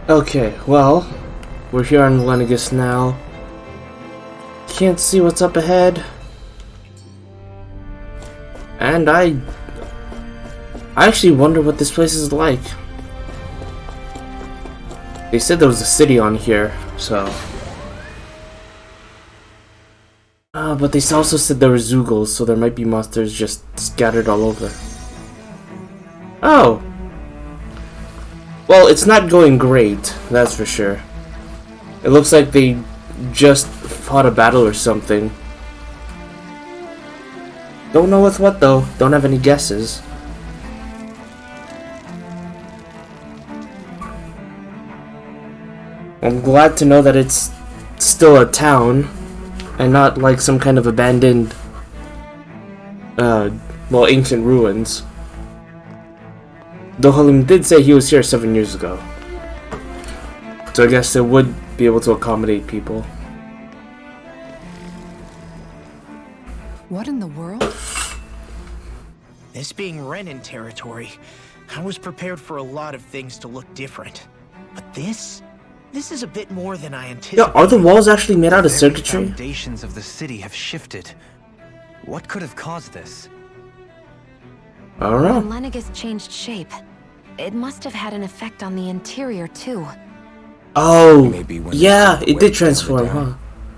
Okay, well, we're here on Lenegis now. Can't see what's up ahead. And I actually wonder what this place is like. They said there was a city on here, so... but they also said there were Zoogles, so there might be monsters just scattered all over. Oh! Well, it's not going great, that's for sure. It looks like they just fought a battle or something. Don't know what's what though, don't have any guesses. I'm glad to know that it's still a town and not like some kind of abandoned well, ancient ruins. Though Halim did say he was here 7 years ago. So I guess it would be able to accommodate people. What in the world? This being Renan territory, I was prepared for a lot of things to look different. But this is a bit more than I anticipated. Yeah, are the walls actually made out of circuitry? The foundations of the city have shifted. What could have caused this? I don't know. When Lenegis changed shape, it must have had an effect on the interior too. Oh, yeah, it did transform, huh?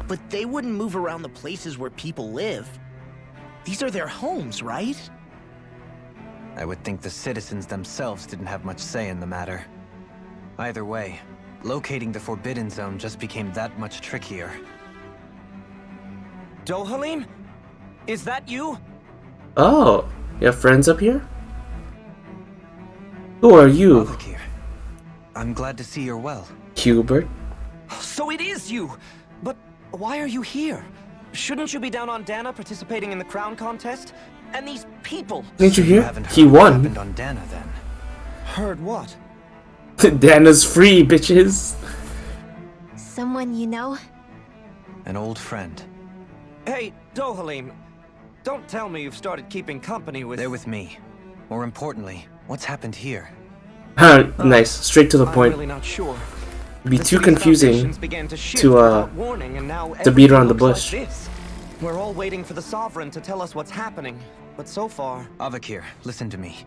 But they wouldn't move around the places where people live. These are their homes, right? I would think the citizens themselves didn't have much say in the matter. Either way, locating the Forbidden Zone just became that much trickier. Dohalim? Is that you? Oh, you have friends up here? Who are you? Avakir. I'm glad to see you're well. Hubert? So it is you! But why are you here? Shouldn't you be down on Dana participating in the crown contest? And these people! Didn't you hear? Haven't He heard what won. happened on Dana then. Heard what? Dana's free, bitches. Someone you know? An old friend. Hey, Dohalim, don't tell me you've started keeping company with... They're with me. More importantly, what's happened here? Nice, straight to the I'm point. really not sure. It'd be The too city's confusing foundations began to shift to without warning, and now to beat around the everything bush. looks like this. We're all waiting for the Sovereign to tell us what's happening, but so far... Avakir, listen to me.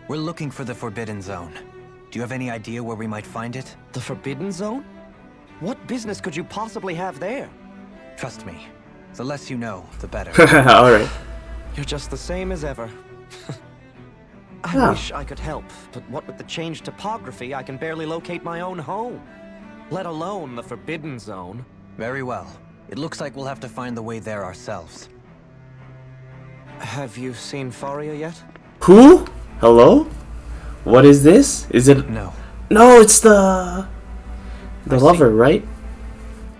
We're looking for the Forbidden Zone. Do you have any idea where we might find it? The Forbidden Zone? What business could you possibly have there? Trust me. The less you know, the better. Alright. You're just the same as ever. I Yeah. wish I could help, but what with the changed topography, I can barely locate my own home. Let alone the Forbidden Zone. Very well. It looks like we'll have to find the way there ourselves. Have you seen Faria yet? Who? Hello? What is this? Is it... No. No, it's the lover, right?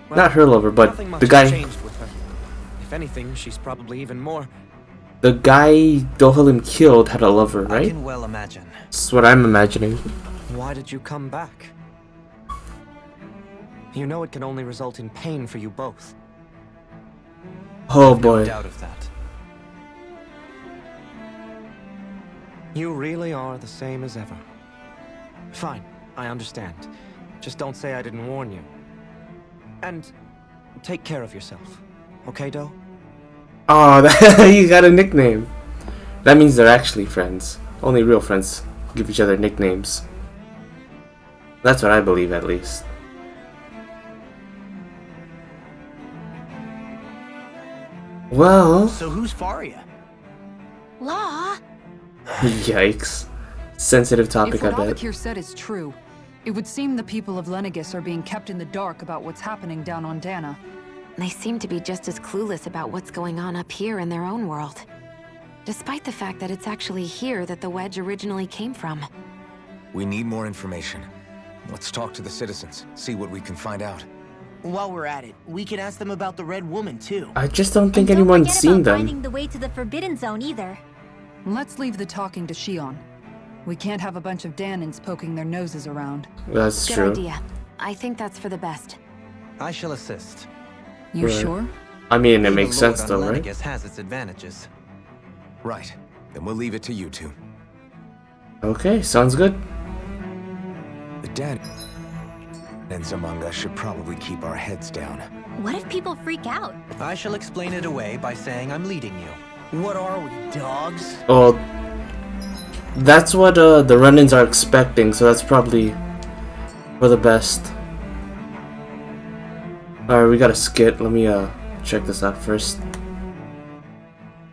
Well, Not her lover, but nothing much the has guy... changed with her. If anything, she's probably even more... The guy Dohalim killed had a lover, I right? can well imagine. That's what I'm imagining. Why did you come back? You know it can only result in pain for you both. Oh No boy. doubt of that. You really are the same as ever. Fine, I understand. Just don't say I didn't warn you. And take care of yourself. Okay, Doe? Oh, you got a nickname. That means they're actually friends. Only real friends give each other nicknames. That's what I believe, at least. Well... So who's Faria? Law? Yikes. Sensitive topic, If I what bet. Avakir said is true, it would seem the people of Lenegis are being kept in the dark about what's happening down on Dana. They seem to be just as clueless about what's going on up here in their own world. Despite the fact that it's actually here that the wedge originally came from. We need more information. Let's talk to the citizens, see what we can find out. While we're at it, we can ask them about the Red Woman too. I just don't think And don't anyone's forget seen about them. finding the way to the Forbidden Zone either. Let's leave the talking to Shion. We can't have a bunch of Danins poking their noses around. That's Good true. idea. I think that's for the best. I shall assist. You Right. sure? I mean, it Being makes a lord sense on though, right? Lenegis has its advantages. Right. Then we'll leave it to you two. Okay, sounds good. The Dan... And among us should probably keep our heads down. What if people freak out? I shall explain it away by saying I'm leading you. What are we, dogs? Oh, that's what the Renans are expecting, so that's probably for the best. Alright, we got a skit. Let me check this out first.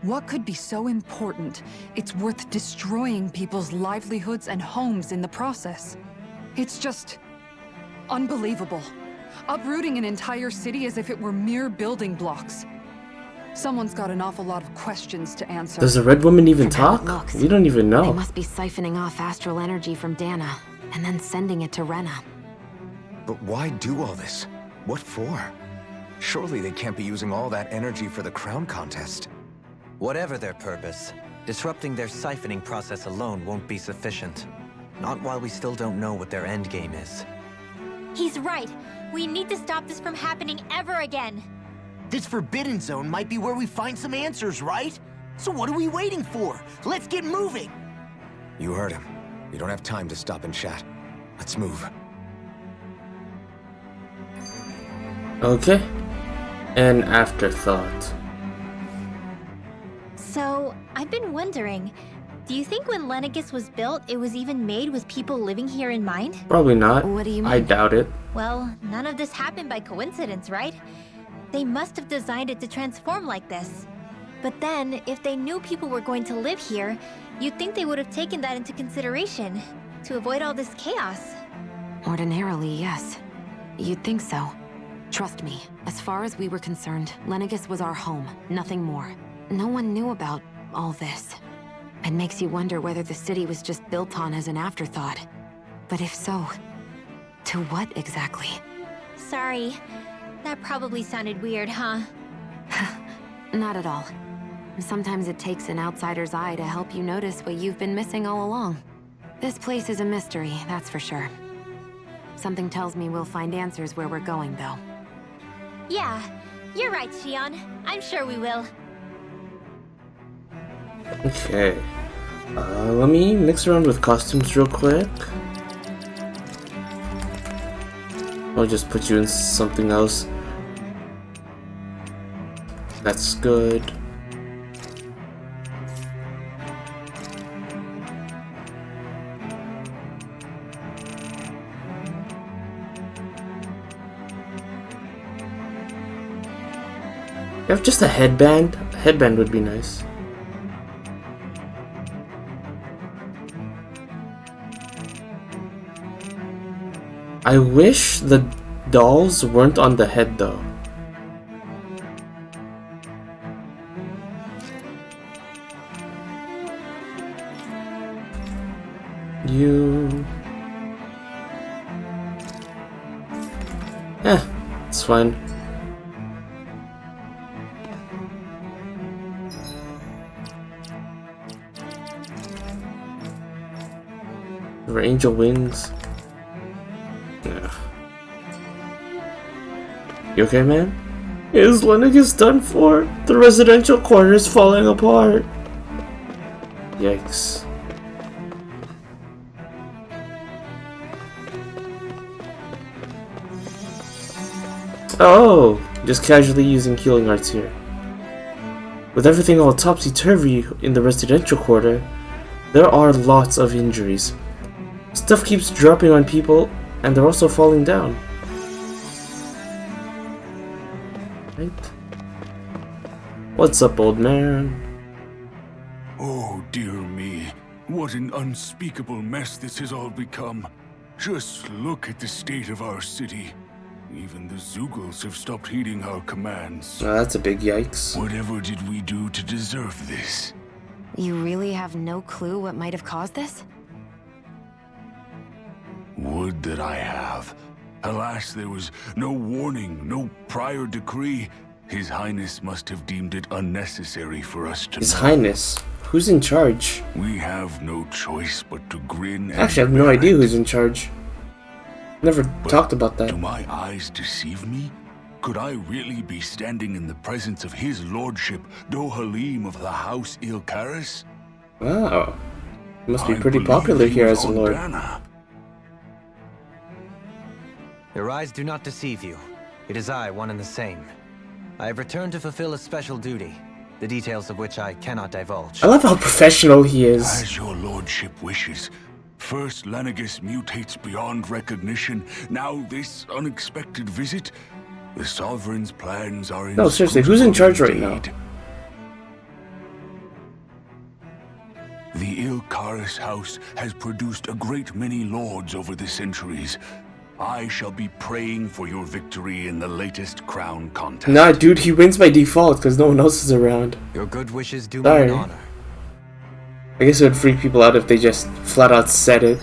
What could be so important? It's worth destroying people's livelihoods and homes in the process. It's just unbelievable. Uprooting an entire city as if it were mere building blocks. Someone's got an awful lot of questions to answer. Does the red woman even From how it talk? looks, We don't even They know. must be siphoning off astral energy from Dana, and then sending it to Rena. But why do all this? What for? Surely they can't be using all that energy for the crown contest. Whatever their purpose, disrupting their siphoning process alone won't be sufficient. Not while we still don't know what their endgame is. He's right. We need to stop this from happening ever again. This Forbidden Zone might be where we find some answers, right? So what are we waiting for? Let's get moving! You heard him. We don't have time to stop and chat. Let's move. Okay. An afterthought. So, I've been wondering, do you think when Lenegis was built, it was even made with people living here in mind? Probably not. What do you I mean? doubt it. Well, none of this happened by coincidence, right? They must have designed it to transform like this. But then, if they knew people were going to live here, you'd think they would have taken that into consideration, to avoid all this chaos. Ordinarily, yes. You'd think so. Trust me, as far as we were concerned, Lenegis was our home, nothing more. No one knew about all this. It makes you wonder whether the city was just built on as an afterthought. But if so, to what exactly? Sorry, that probably sounded weird, huh? Not at all. Sometimes it takes an outsider's eye to help you notice what you've been missing all along. This place is a mystery, that's for sure. Something tells me we'll find answers where we're going, though. Yeah, you're right, Shion. I'm sure we will. Okay. Let me mix around with costumes real quick. I'll just put you in something else. That's good. You have just a headband? A headband would be nice. I wish the dolls weren't on the head though. It's fine. Or angel wings. Yeah. You okay, man? Is Lenegis done for? The residential quarter is falling apart. Yikes. Oh, just casually using healing arts here. With everything all topsy-turvy in the residential quarter, there are lots of injuries. Stuff keeps dropping on people, and they're also falling down. Right? What's up, old man? Oh, dear me. What an unspeakable mess this has all become. Just look at the state of our city. Even the Zeugles have stopped heeding our commands. Oh, that's a big yikes. Whatever did we do to deserve this? You really have no clue what might have caused this? Would that I have. Alas, there was no warning, no prior decree. His Highness must have deemed it unnecessary for us to His know. Highness? Who's in charge? We have no choice but to grin and Actually, I have no bear idea it. who's in charge. Never But talked about that. Do my eyes deceive me? Could I really be standing in the presence of his lordship, Dohalim of the House Ilkaris? Wow. He must be I pretty believe popular he here was as a on lord. Dana. Your eyes do not deceive you. It is I, one and the same. I have returned to fulfill a special duty, the details of which I cannot divulge. I love how professional he is. As your lordship wishes. First, Lenegis mutates beyond recognition. Now, this unexpected visit. The Sovereign's plans are in. No, seriously, who's in charge right now? The Ilkaris house has produced a great many lords over the centuries. I shall be praying for your victory in the latest crown contest. Nah, dude, he wins by default because no one else is around. Your good wishes do me an honor. I guess it would freak people out if they just flat out said it.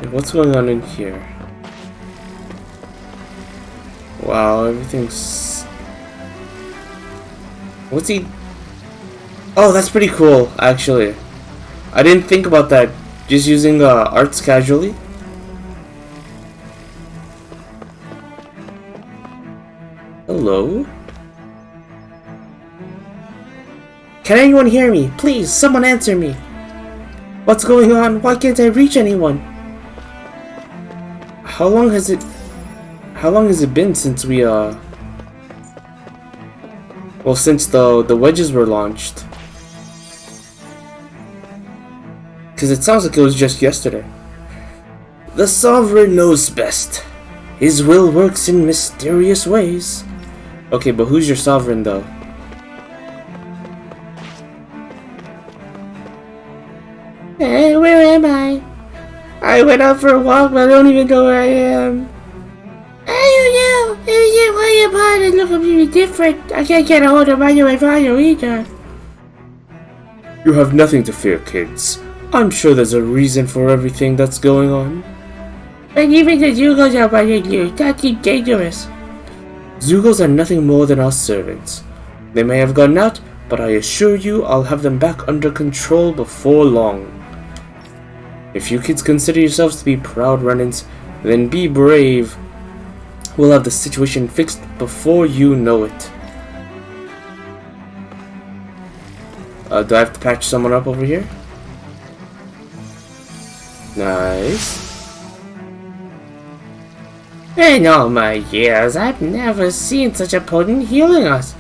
Hey, what's going on in here? Wow, everything's... What's he... Oh, that's pretty cool, actually. I didn't think about that. Just using arts casually. Hello? Can anyone hear me? Please, someone answer me. What's going on? Why can't I reach anyone? How long has it been since we well, since the wedges were launched? Cause it sounds like it was just yesterday. The Sovereign knows best. His will works in mysterious ways. Okay, but who's your Sovereign though? Hey, where am I? I went out for a walk, but I don't even know where I am. I don't know. Why am I look completely different? I can't get a hold of my father either. You have nothing to fear, kids. I'm sure there's a reason for everything that's going on. But even the Zugals are bothering you. That seems dangerous. Zugals are nothing more than our servants. They may have gone out, but I assure you I'll have them back under control before long. If you kids consider yourselves to be proud Renans, then be brave. We'll have the situation fixed before you know it. Do I have to patch someone up over here? Nice. In all my years, I've never seen such a potent healing us.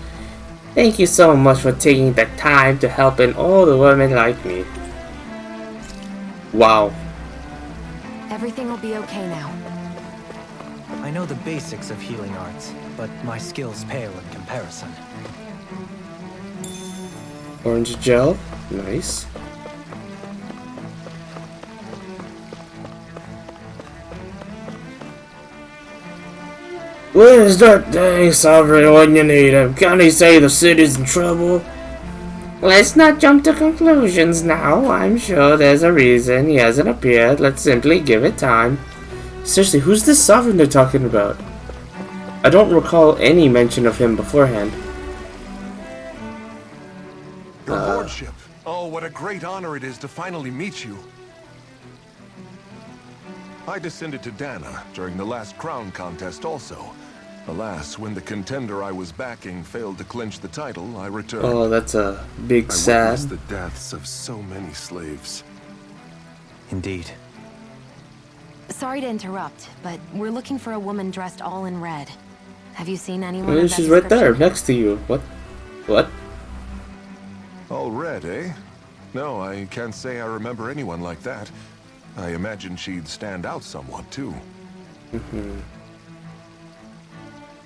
Thank you so much for taking the time to help in all the women like me. Wow. Everything will be okay now. I know the basics of healing arts, but my skills pale in comparison. Orange gel. Nice. Where's that dang Sovereign when you need him? Can't he say the city's in trouble? Let's not jump to conclusions now. I'm sure there's a reason he hasn't appeared. Let's simply give it time. Seriously, who's this Sovereign they're talking about? I don't recall any mention of him beforehand. Your lordship. Oh, what a great honor it is to finally meet you. I descended to Dana during the last crown contest also. Alas, when the contender I was backing failed to clinch the title, I returned. Oh, that's a big sad. I witnessed the deaths of so many slaves. Indeed. Sorry to interrupt, but we're looking for a woman dressed all in red. Have you seen anyone? Oh, she's right there, next to you. What? What? All red, eh? No, I can't say I remember anyone like that. I imagine she'd stand out somewhat, too.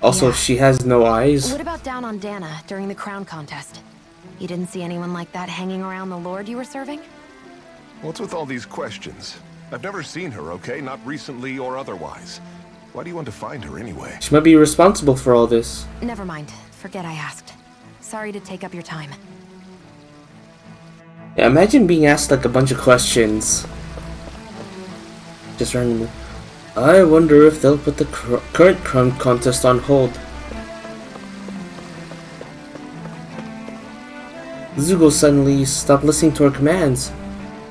Also, Yeah. she has no eyes. What about down on Dana during the crown contest? You didn't see anyone like that hanging around the lord you were serving? What's with all these questions? I've never seen her, okay? Not recently or otherwise. Why do you want to find her anyway? She might be responsible for all this. Never mind. Forget I asked. Sorry to take up your time. Yeah, imagine being asked like a bunch of questions. Just randomly. I wonder if they'll put the current crown contest on hold. Zugo suddenly stopped listening to our commands.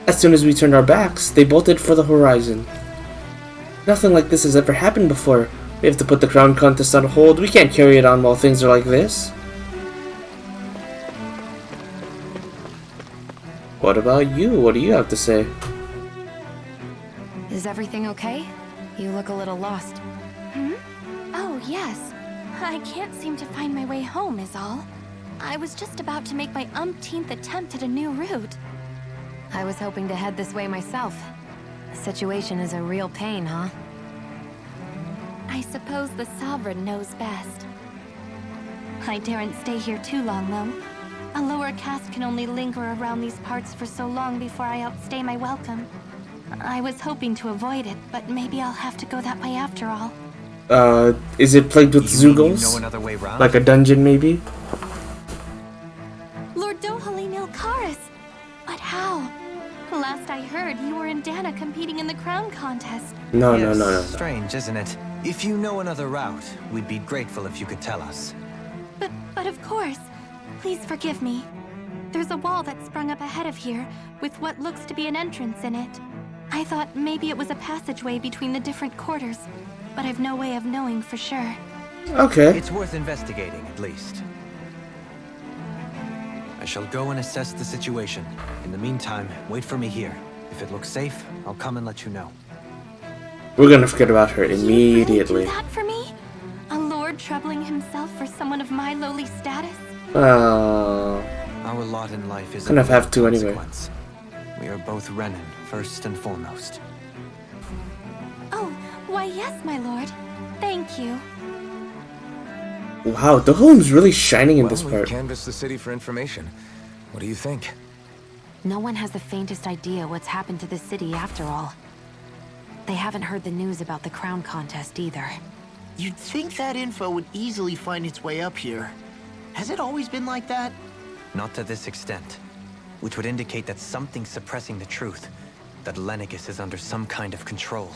As soon as we turned our backs, they bolted for the horizon. Nothing like this has ever happened before. We have to put the crown contest on hold. We can't carry it on while things are like this. What about you? What do you have to say? Is everything okay? You look a little lost. Hmm? Oh, yes. I can't seem to find my way home, is all. I was just about to make my umpteenth attempt at a new route. I was hoping to head this way myself. The situation is a real pain, huh? I suppose the Sovereign knows best. I daren't stay here too long, though. A lower caste can only linger around these parts for so long before I outstay my welcome. I was hoping to avoid it, but maybe I'll have to go that way after all. Is it plagued with Zugals? You know another way round? Like a dungeon, maybe? Lord Dohalim Ilkaris! But how? Last I heard, you were in Dana competing in the crown contest. No. Strange, isn't it? If you know another route, we'd be grateful if you could tell us. But of course. Please forgive me. There's a wall that sprung up ahead of here, with what looks to be an entrance in it. I thought maybe it was a passageway between the different quarters, but I've no way of knowing for sure. Okay. It's worth investigating, at least. I shall go and assess the situation. In the meantime, wait for me here. If it looks safe, I'll come and let you know. We're gonna forget about her You would immediately. really do that for me? A lord troubling himself for someone of my lowly status? Our lot in life is kind of have to anyway. consequence. We are both Renan, first and foremost. Oh, why yes, my lord. Thank you. Wow, the home's really shining in this Well, part. we've canvassed the city for information. What do you think? No one has the faintest idea what's happened to the city after all. They haven't heard the news about the crown contest either. You'd think that info would easily find its way up here. Has it always been like that? Not to this extent. Which would indicate that something's suppressing the truth. That Lenegis is under some kind of control.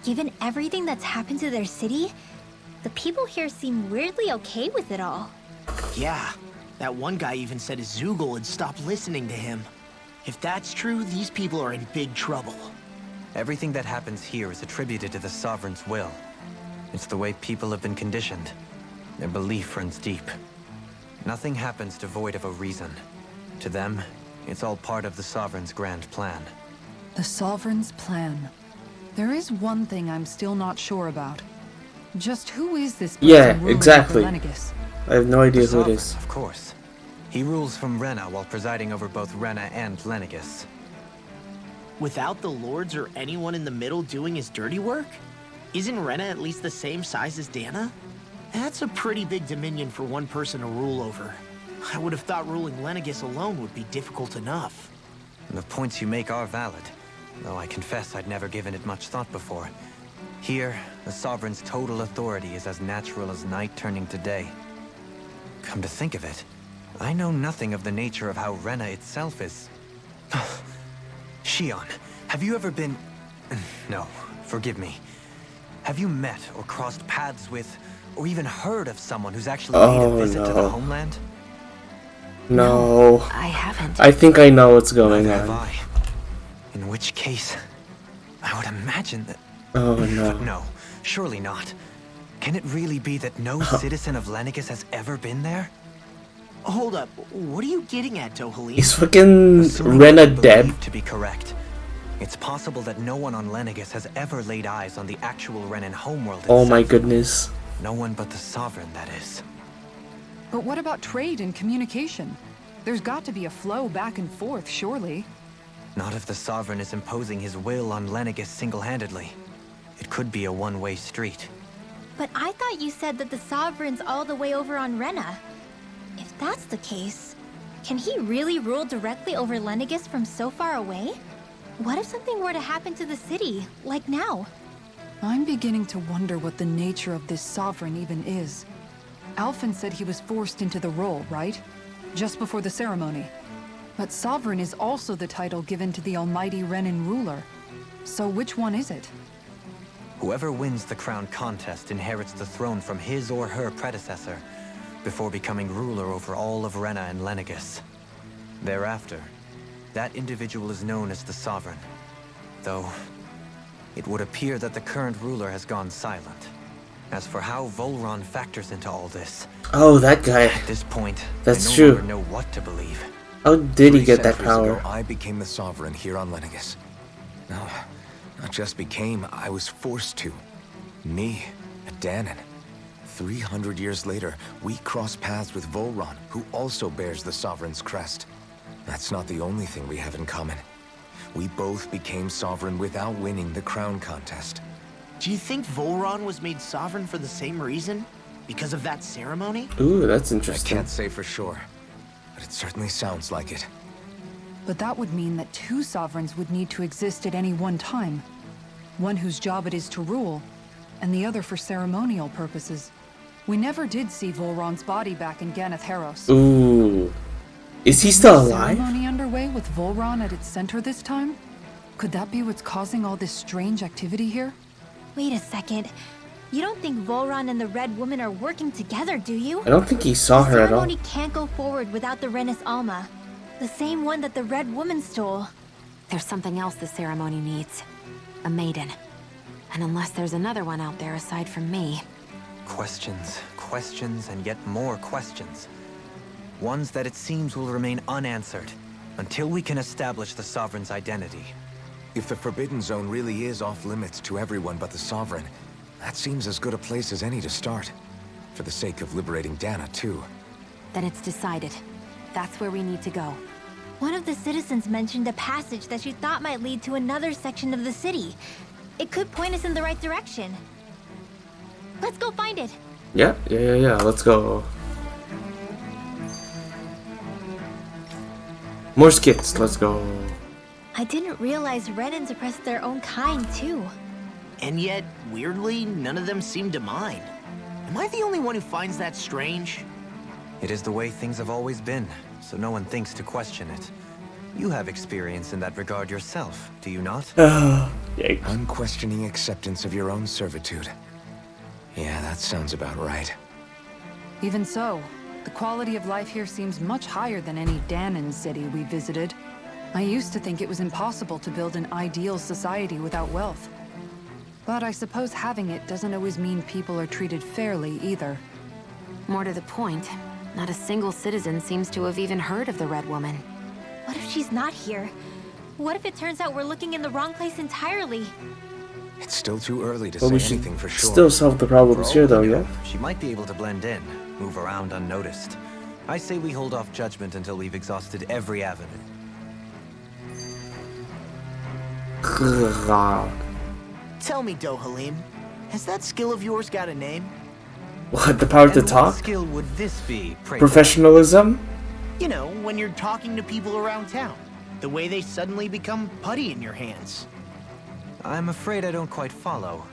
Given everything that's happened to their city, the people here seem weirdly okay with it all. Yeah, that one guy even said his Zoogle had stopped listening to him. If that's true, these people are in big trouble. Everything that happens here is attributed to the Sovereign's will. It's the way people have been conditioned. Their belief runs deep. Nothing happens devoid of a reason. To them, it's all part of the Sovereign's grand plan. The Sovereign's plan. There is one thing I'm still not sure about. Just who is this person Yeah, ruling exactly. over Lenegis? I have no idea The who it Sovereign, is. of course. He rules from Rena while presiding over both Rena and Lenegis. Without the lords or anyone in the middle doing his dirty work? Isn't Rena at least the same size as Dana? That's a pretty big dominion for one person to rule over. I would have thought ruling Lenegis alone would be difficult enough. The points you make are valid, though I confess I'd never given it much thought before. Here, the Sovereign's total authority is as natural as night turning to day. Come to think of it, I know nothing of the nature of how Rena itself is. Shion, have you ever been... No, forgive me. Have you met or crossed paths with, or even heard of someone who's actually made a visit to the homeland? No. I haven't. I think I know what's going Neither have on. I. In which case, I would imagine that... Oh But no. no, surely not. Can it really be that no citizen of Lenegis has ever been there? Hold up, what are you getting at, Dohalim? Is fucking Assuming Rena what I dead? believe to be correct. It's possible that no one on Lenegis has ever laid eyes on the actual Renan homeworld itself. Oh my goodness. No one but the Sovereign, that is. But what about trade and communication? There's got to be a flow back and forth, surely. Not if the Sovereign is imposing his will on Lenegis single-handedly. It could be a one-way street. But I thought you said that the Sovereign's all the way over on Rena. If that's the case, can he really rule directly over Lenegis from so far away? What if something were to happen to the city, like now? I'm beginning to wonder what the nature of this Sovereign even is. Alphen said he was forced into the role, right? Just before the ceremony. But Sovereign is also the title given to the almighty Renan ruler. So which one is it? Whoever wins the crown contest inherits the throne from his or her predecessor, before becoming ruler over all of Rena and Lenegis. Thereafter, that individual is known as the Sovereign. Though, it would appear that the current ruler has gone silent. As for how Volron factors into all this... Oh, that guy. At this point, That's I no true. longer know what to believe. How did he get that 3 centuries power? ago, I became the Sovereign here on Lenegis. No, not just became, I was forced to. Me, a Danon. 300 years later, we cross paths with Volron, who also bears the Sovereign's crest. That's not the only thing we have in common. We both became Sovereign without winning the crown contest. Do you think Volron was made sovereign for the same reason? Because of that ceremony? Ooh, that's I interesting. can't say for sure, but it certainly sounds like it. But that would mean that two sovereigns would need to exist at any one time. One whose job it is to rule, and the other for ceremonial purposes. We never did see Volron's body back in Ganeth Haros. Ooh. Is he still Is alive? ceremony underway with Volron at its center this time? Could that be what's causing all this strange activity here? Wait a second. You don't think Volron and the Red Woman are working together, do you? I don't think he saw her at all. The ceremony can't go forward without the Renis Alma. The same one that the Red Woman stole. There's something else the ceremony needs. A maiden. And unless there's another one out there aside from me... Questions, questions, and yet more questions. Ones that it seems will remain unanswered until we can establish the Sovereign's identity. If the Forbidden Zone really is off limits to everyone but the Sovereign, that seems as good a place as any to start. For the sake of liberating Dana, too. Then it's decided. That's where we need to go. One of the citizens mentioned a passage that she thought might lead to another section of the city. It could point us in the right direction. Let's go find it. Yeah. Let's go. More skits. Let's go. I didn't realize Renan oppressed their own kind, too. And yet, weirdly, none of them seem to mind. Am I the only one who finds that strange? It is the way things have always been, so no one thinks to question it. You have experience in that regard yourself, do you not? Yikes. Unquestioning acceptance of your own servitude. Yeah, that sounds about right. Even so, the quality of life here seems much higher than any Danon city we visited. I used to think it was impossible to build an ideal society without wealth. But I suppose having it doesn't always mean people are treated fairly either. More to the point, not a single citizen seems to have even heard of the Red Woman. What if she's not here? What if it turns out we're looking in the wrong place entirely? It's still too early to But we say should anything for sure. still solve the problems here, though, yeah? She might be able to blend in, move around unnoticed. I say we hold off judgment until we've exhausted every avenue. Tell me, Dohalim, has that skill of yours got a name? What, the power to And talk? what skill would this be, pray tell? Professionalism? You know, when you're talking to people around town. The way they suddenly become putty in your hands. I'm afraid I don't quite follow.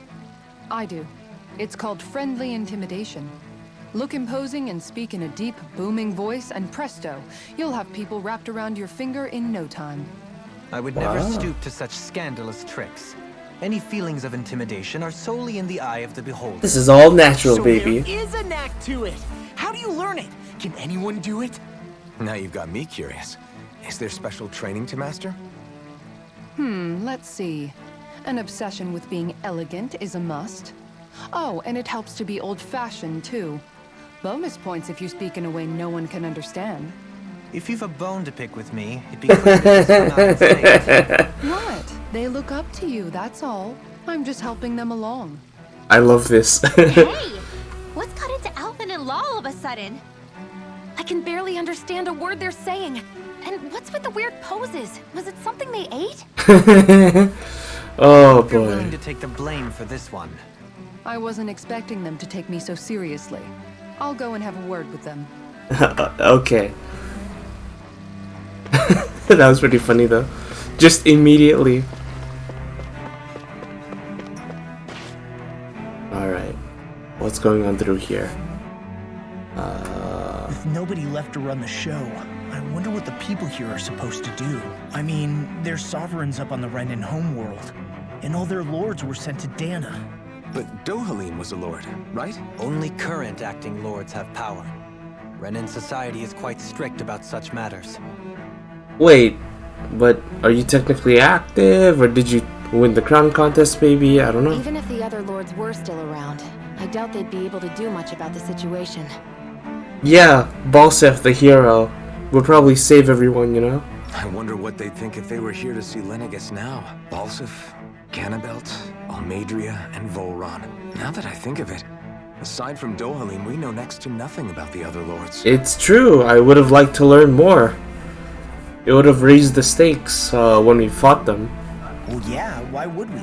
I do. It's called friendly intimidation. Look imposing and speak in a deep, booming voice, and presto, you'll have people wrapped around your finger in no time. I would never Wow. stoop to such scandalous tricks. Any feelings of intimidation are solely in the eye of the beholder. This is all natural, So baby. there is a knack to it. How do you learn it? Can anyone do it? Now you've got me curious. Is there special training to master? Let's see. An obsession with being elegant is a must. Oh, and it helps to be old-fashioned, too. Bonus points if you speak in a way no one can understand. If you've a bone to pick with me, it'd be clear that this is not safe. What? They look up to you, that's all. I'm just helping them along. I love this. Hey! What's got into Alvin and Law all of a sudden? I can barely understand a word they're saying. And what's with the weird poses? Was it something they ate? Oh You're willing boy. to take the blame for this one. I wasn't expecting them to take me so seriously. I'll go and have a word with them. Okay. That was pretty funny though. Just immediately. Alright. What's going on through here? With nobody left to run the show, I wonder what the people here are supposed to do. I mean, there's sovereigns up on the Renan homeworld, and all their lords were sent to Dana. But Dohalim was a lord, right? Only current acting lords have power. Renan society is quite strict about such matters. Wait, but are you technically active, or did you win the crown contest maybe? I don't know. Even if the other lords were still around, I doubt they'd be able to do much about the situation. Yeah, Balsef the hero would probably save everyone, you know? I wonder what they'd think if they were here to see Lenegis now. Balsif, Ganabelt, Almadria, and Volron. Now that I think of it, aside from Dohalim, we know next to nothing about the other lords. It's true. I would have liked to learn more. It would have raised the stakes when we fought them. Well, yeah, why would we?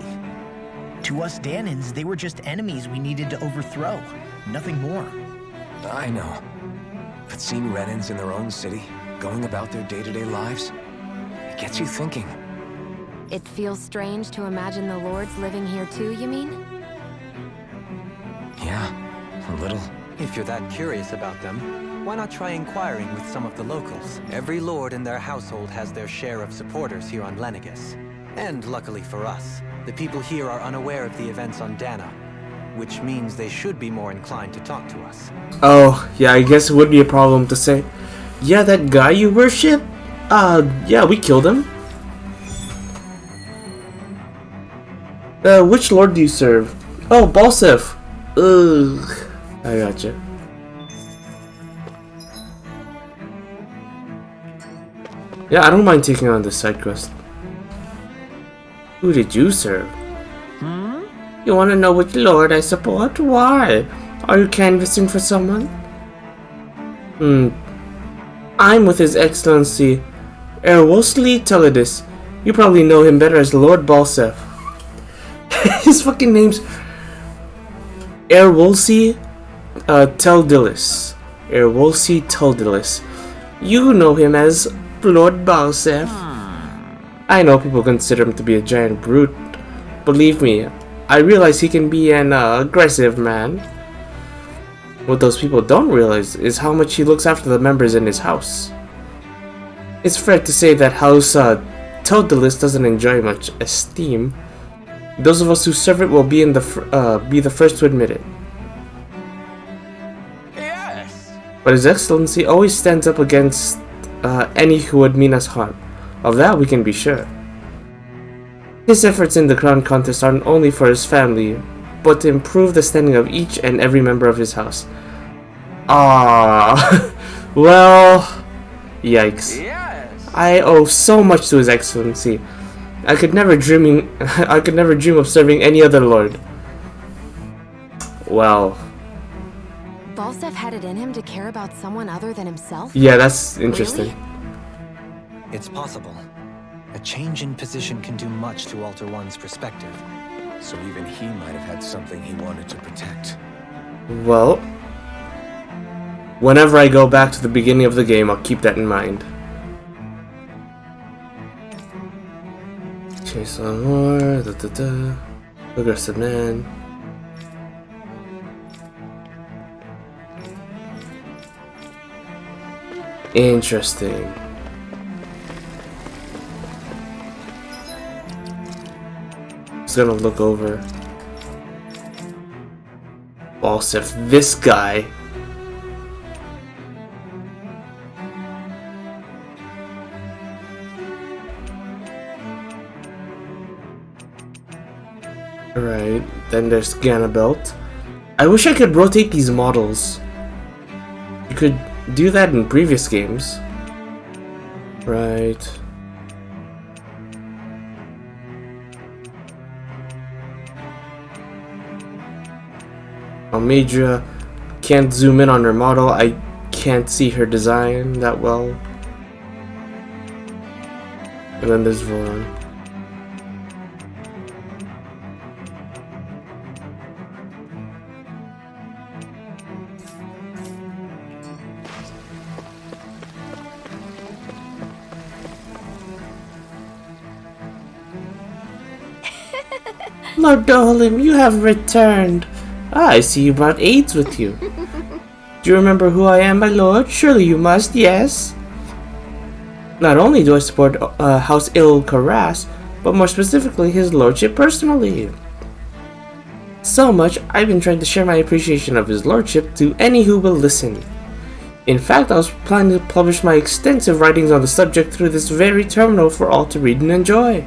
To us Danans, they were just enemies we needed to overthrow. Nothing more. I know. But seeing Renans in their own city, going about their day-to-day lives, it gets you thinking. It feels strange to imagine the lords living here too, you mean? Yeah, a little. If you're that curious about them, why not try inquiring with some of the locals? Every lord in their household has their share of supporters here on Lenegis. And luckily for us, the people here are unaware of the events on Dana, which means they should be more inclined to talk to us. Oh, yeah, I guess it would be a problem to say, yeah, that guy you worship? Yeah, we killed him. Which lord do you serve? Oh, Balsef. Ugh. I gotcha. Yeah, I don't mind taking on this side quest. Who did you serve? You want to know which lord I support? Why? Are you canvassing for someone? I'm with His Excellency Erwosli Teledis. You probably know him better as Lord Balsef. His fucking name's Erwolsi Teldilis. Erwolsi Teldilis. You know him as Lord Balsef. I know people consider him to be a giant brute. Believe me, I realize he can be an aggressive man. What those people don't realize is how much he looks after the members in his house. It's fair to say that House Teldilis doesn't enjoy much esteem. Those of us who serve it will be the first to admit it. Yes! But His Excellency always stands up against any who would mean us harm. Of that we can be sure. His efforts in the crown contest aren't only for his family, but to improve the standing of each and every member of his house. Ah, well, yikes. Yes! I owe so much to His Excellency. I could never dream of serving any other lord. Well. Balsef had it in him to care about someone other than himself? Yeah, that's interesting. Really? It's possible. A change in position can do much to alter one's perspective. So even he might have had something he wanted to protect. Well, whenever I go back to the beginning of the game, I'll keep that in mind. Chase on more, aggressive man. Interesting. Just gonna look over. Balsef, this guy. Alright, then there's Ganabelt. I wish I could rotate these models. You could do that in previous games. Right. Almadria, can't zoom in on her model. I can't see her design that well. And then there's Volron. Lord Dohalim, you have returned. Ah, I see you brought aides with you. Do you remember who I am, my lord? Surely you must, yes? Not only do I support House Il-Karas, but more specifically his lordship personally. So much, I've been trying to share my appreciation of his lordship to any who will listen. In fact, I was planning to publish my extensive writings on the subject through this very terminal for all to read and enjoy.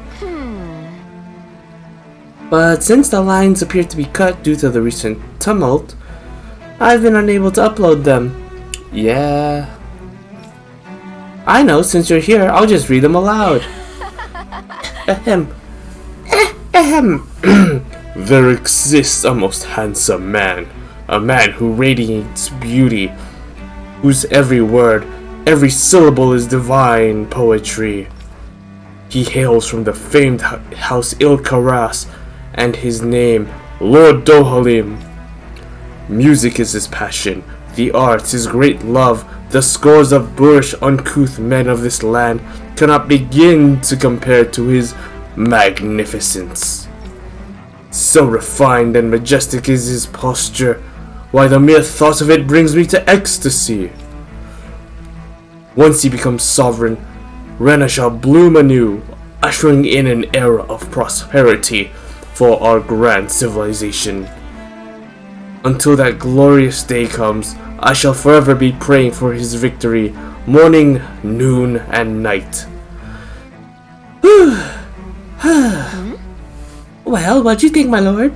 But since the lines appear to be cut due to the recent tumult, I've been unable to upload them. Yeah. I know, since you're here, I'll just read them aloud. Ahem. Ahem. There exists a most handsome man. A man who radiates beauty, whose every word, every syllable is divine poetry. He hails from the famed House Il-Karas, and his name, Lord Dohalim. Music is his passion, the arts his great love. The scores of boorish, uncouth men of this land cannot begin to compare to his magnificence. So refined and majestic is his posture, why the mere thought of it brings me to ecstasy. Once he becomes sovereign, Renan shall bloom anew, ushering in an era of prosperity for our grand civilization. Until that glorious day comes, I shall forever be praying for his victory, morning, noon, and night. Well, what'd you think, my lord?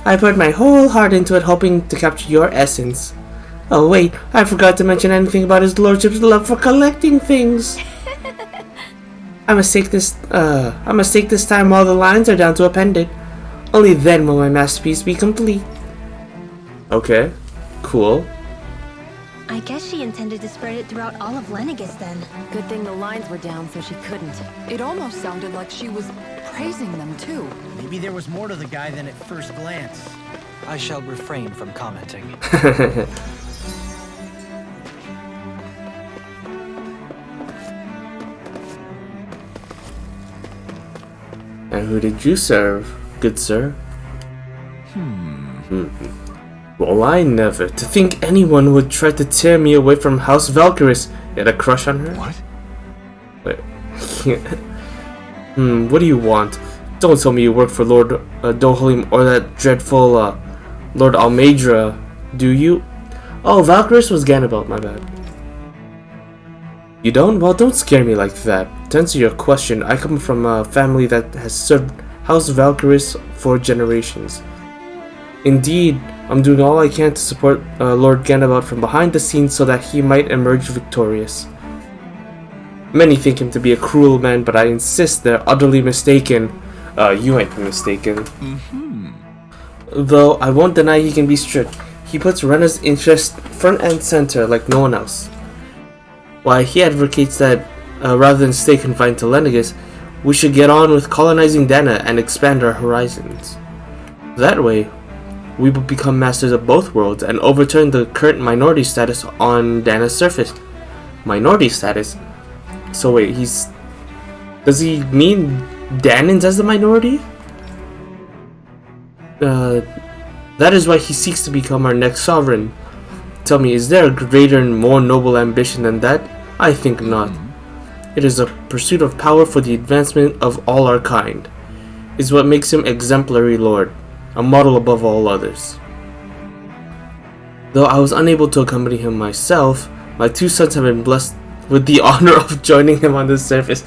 I put my whole heart into it, hoping to capture your essence. Oh wait, I forgot to mention anything about his lordship's love for collecting things. I must take this time while the lines are down to append it. Only then will my masterpiece be complete. Okay, cool. I guess she intended to spread it throughout all of Lenegis then. Good thing the lines were down so she couldn't. It almost sounded like she was praising them too. Maybe there was more to the guy than at first glance. I shall refrain from commenting. And who did you serve, good sir? Well, I never. To think anyone would try to tear me away from House Valkyris. You had a crush on her? What? Wait. What do you want? Don't tell me you work for Lord Dohalim or that dreadful Lord Almedra, do you? Oh, Valkyris was Ganabelt, my bad. You don't? Well, don't scare me like that. To answer your question, I come from a family that has served House Valkyris for generations. Indeed, I'm doing all I can to support Lord Ganabelt from behind the scenes so that he might emerge victorious. Many think him to be a cruel man, but I insist they're utterly mistaken. You might be mistaken. Though I won't deny he can be strict. He puts Renna's interest front and center like no one else. Why, he advocates that rather than stay confined to Lenegis, we should get on with colonizing Dana and expand our horizons. That way, we will become masters of both worlds and overturn the current minority status on Dana's surface. Minority status? So wait, does he mean Danans as the minority? That is why he seeks to become our next sovereign. Tell me, is there a greater and more noble ambition than that? I think not. It is a pursuit of power for the advancement of all our kind. Is what makes him exemplary lord, a model above all others. Though I was unable to accompany him myself, my two sons have been blessed with the honor of joining him on the surface.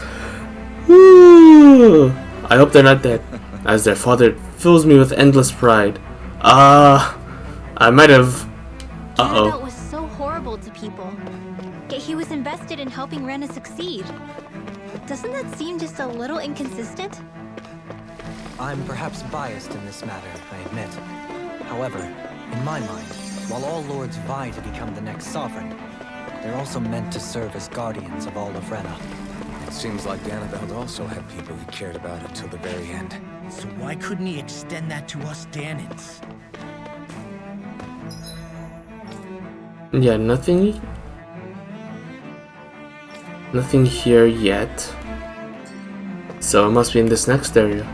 Woo! I hope they're not dead, as their father fills me with endless pride. I might have... Ganabelt was so horrible to people, yet he was invested in helping Renan succeed. Doesn't that seem just a little inconsistent? I'm perhaps biased in this matter, I admit. However, in my mind, while all lords vie to become the next sovereign, they're also meant to serve as guardians of all of Renan. It seems like Ganabelt also had people he cared about until the very end. So why couldn't he extend that to us Danans? Yeah, nothing here yet. So it must be in this next area.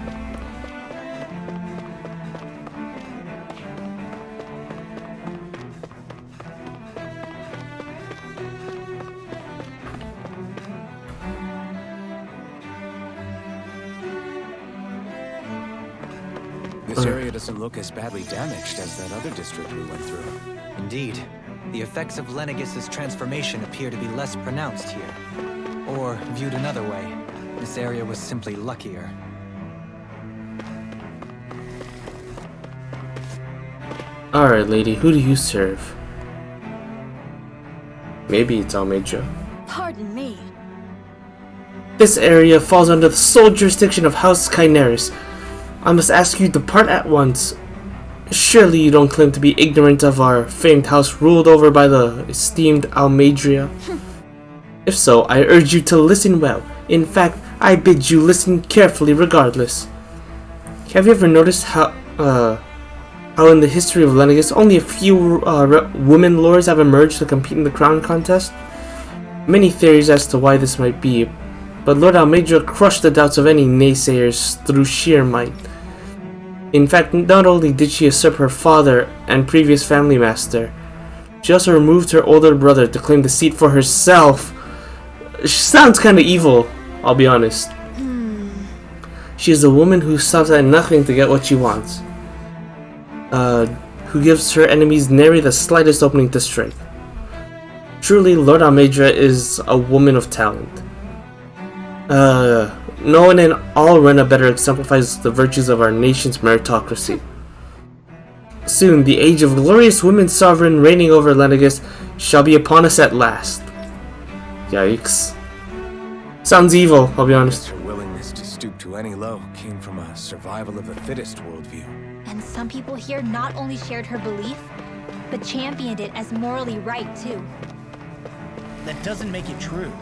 This area doesn't look as badly damaged as that other district we went through. Indeed, the effects of Lenegis' transformation appear to be less pronounced here. Or, viewed another way, this area was simply luckier. Alright, lady, who do you serve? Maybe it's Almedra. Pardon me. This area falls under the sole jurisdiction of House Kyneris. I must ask you to depart at once. Surely you don't claim to be ignorant of our famed house ruled over by the esteemed Almadria? If so, I urge you to listen well. In fact, I bid you listen carefully regardless. Have you ever noticed how in the history of Lenegis only a few women lords have emerged to compete in the crown contest? Many theories as to why this might be, but Lord Almadria crushed the doubts of any naysayers through sheer might. In fact, not only did she usurp her father and previous family master, she also removed her older brother to claim the seat for herself. She sounds kinda evil, I'll be honest. She is a woman who stops at nothing to get what she wants. Who gives her enemies nary the slightest opening to strike. Truly, Lord Almadria is a woman of talent. No one in all Rena better exemplifies the virtues of our nation's meritocracy. Soon, the age of glorious women sovereign reigning over Lenegis shall be upon us at last. Yikes. Sounds evil, I'll be honest. Her willingness to stoop to any low came from a survival of the fittest worldview. And some people here not only shared her belief, but championed it as morally right too. That doesn't make it true.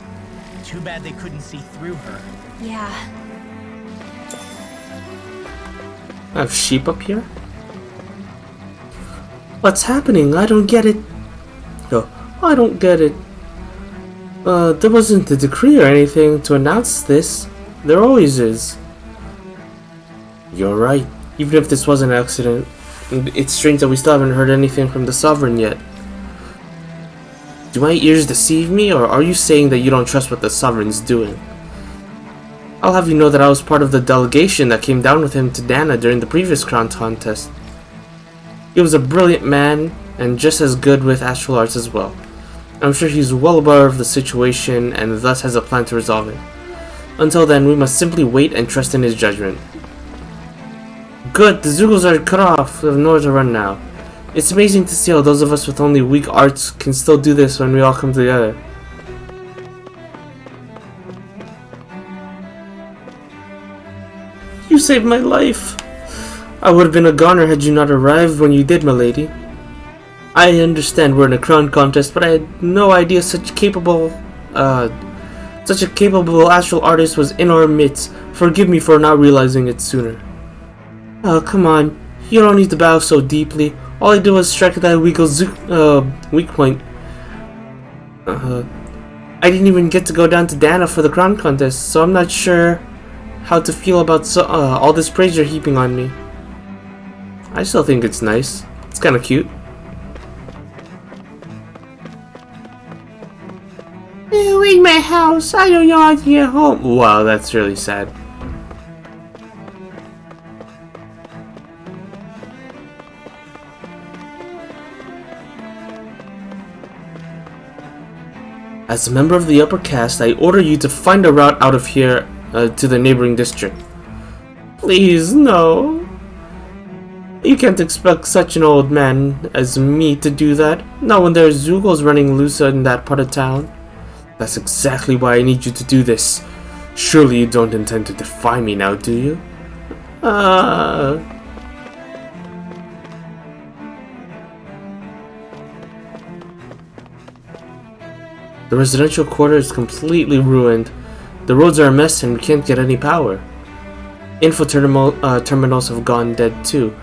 Too bad they couldn't see through her. Yeah. I have sheep up here? What's happening? I don't get it. Oh, I don't get it. There wasn't a decree or anything to announce this. There always is. You're right. Even if this was an accident, it's strange that we still haven't heard anything from the Sovereign yet. Do my ears deceive me, or are you saying that you don't trust what the Sovereign's doing? I'll have you know that I was part of the delegation that came down with him to Dana during the previous crown contest. He was a brilliant man, and just as good with astral arts as well. I'm sure he's well aware of the situation, and thus has a plan to resolve it. Until then, we must simply wait and trust in his judgment. Good, the Zugals are cut off, we have nowhere to run now. It's amazing to see how those of us with only weak arts can still do this when we all come together. You saved my life. I would have been a goner had you not arrived when you did, milady. I understand we're in a crown contest, but I had no idea such a capable astral artist was in our midst. Forgive me for not realizing it sooner. Oh, come on. You don't need to bow so deeply. All I did was strike at that weak point. I didn't even get to go down to Dana for the crown contest, so I'm not sure how to feel about all this praise you're heaping on me. I still think it's nice. It's kind of cute. You in my house. I don't know how to get home. Wow, that's really sad. As a member of the upper caste, I order you to find a route out of here to the neighboring district. Please, no. You can't expect such an old man as me to do that, not when there's Zugals running loose in that part of town. That's exactly why I need you to do this. Surely you don't intend to defy me now, do you? The residential quarter is completely ruined. The roads are a mess and we can't get any power. Info terminals have gone dead too.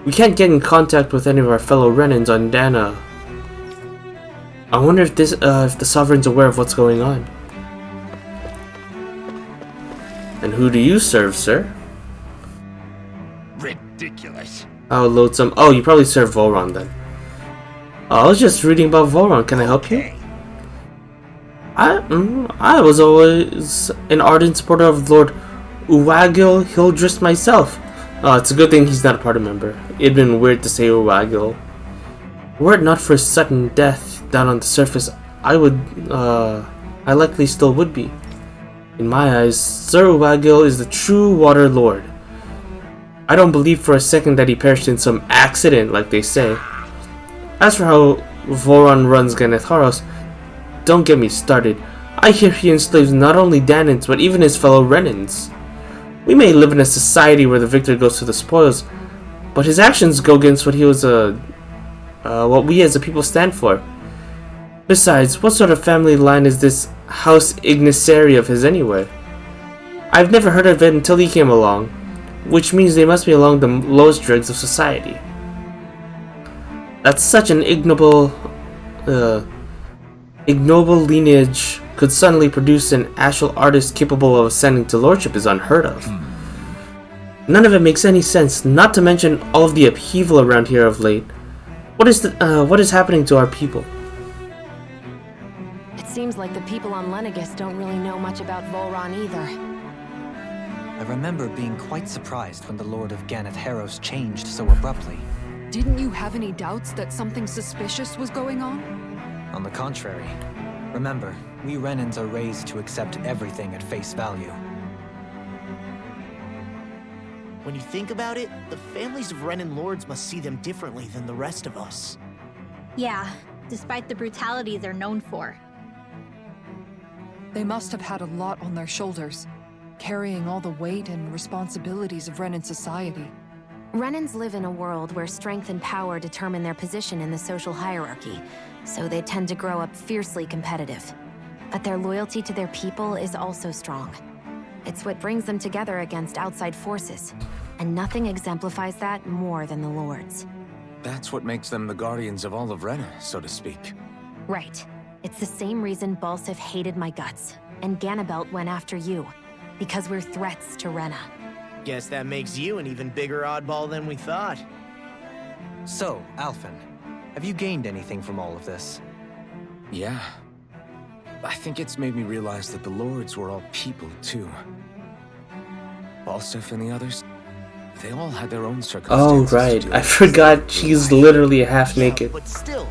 We can't get in contact with any of our fellow Renans on Dana. I wonder if the Sovereign's aware of what's going on. And who do you serve, sir? Ridiculous. I'll load some. Oh, you probably serve Volron then. I was just reading about Volron. Can I help you? I was always an ardent supporter of Lord Uwagil Hildrist myself. It's a good thing he's not a party member. It'd been weird to say Uwagil. Were it not for his sudden death down on the surface, I likely still would be. In my eyes, Sir Uwagil is the true Water Lord. I don't believe for a second that he perished in some accident, like they say. As for how Voron runs Ganetharos, don't get me started. I hear he enslaves not only Danans, but even his fellow Renans. We may live in a society where the victor goes to the spoils, but his actions go against what what we as a people stand for. Besides, what sort of family line is this House Ignaceri of his anyway? I've never heard of it until he came along, which means they must be along the lowest dregs of society. That such an ignoble lineage could suddenly produce an actual artist capable of ascending to lordship is unheard of. None of it makes any sense, not to mention all of the upheaval around here of late. What is happening to our people? It seems like the people on Lenegis don't really know much about Volron either. I remember being quite surprised when the Lord of Ganeth Haros changed so abruptly. Didn't you have any doubts that something suspicious was going on? On the contrary. Remember, we Renans are raised to accept everything at face value. When you think about it, the families of Renan lords must see them differently than the rest of us. Yeah, despite the brutality they're known for. They must have had a lot on their shoulders, carrying all the weight and responsibilities of Renan society. Renans live in a world where strength and power determine their position in the social hierarchy, so they tend to grow up fiercely competitive. But their loyalty to their people is also strong. It's what brings them together against outside forces, and nothing exemplifies that more than the Lords. That's what makes them the guardians of all of Rena, so to speak. Right. It's the same reason Balsif hated my guts, and Ganabelt went after you, because we're threats to Rena. Guess that makes you an even bigger oddball than we thought. So, Alphen, have you gained anything from all of this? Yeah. I think it's made me realize that the Lords were all people, too. Balsif and the others, they all had their own Oh circumstances. right, I forgot she's literally half naked. But still,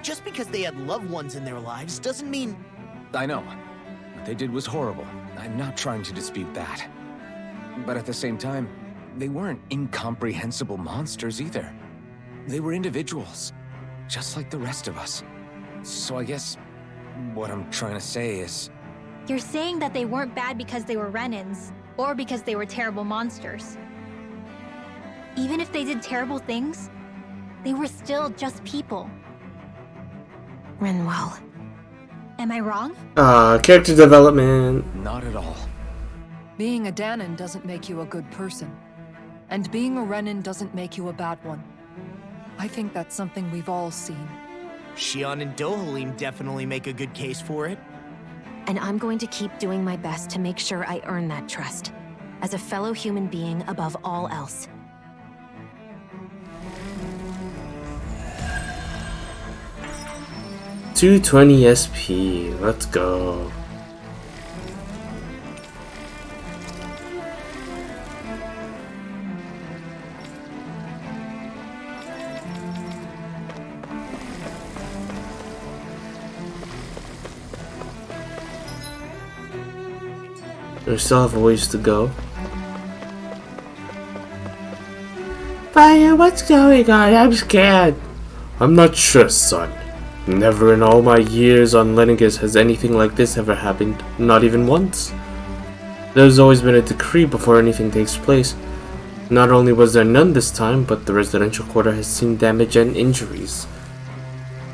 just because they had loved ones in their lives doesn't mean... I know. What they did was horrible. I'm not trying to dispute that. But at the same time, they weren't incomprehensible monsters either. They were individuals, just like the rest of us. So I guess what I'm trying to say is... You're saying that they weren't bad because they were Renans, or because they were terrible monsters. Even if they did terrible things, they were still just people. Rinwell. Am I wrong? Character development. Not at all. Being a Danan doesn't make you a good person. And being a Renan doesn't make you a bad one. I think that's something we've all seen. Shion and Dohalim definitely make a good case for it. And I'm going to keep doing my best to make sure I earn that trust, as a fellow human being above all else. $220 SP. Let's go. We still have a ways to go. Fire, what's going on? I'm scared. I'm not sure, son. Never in all my years on Lenegis has anything like this ever happened. Not even once. There's always been a decree before anything takes place. Not only was there none this time, but the residential quarter has seen damage and injuries.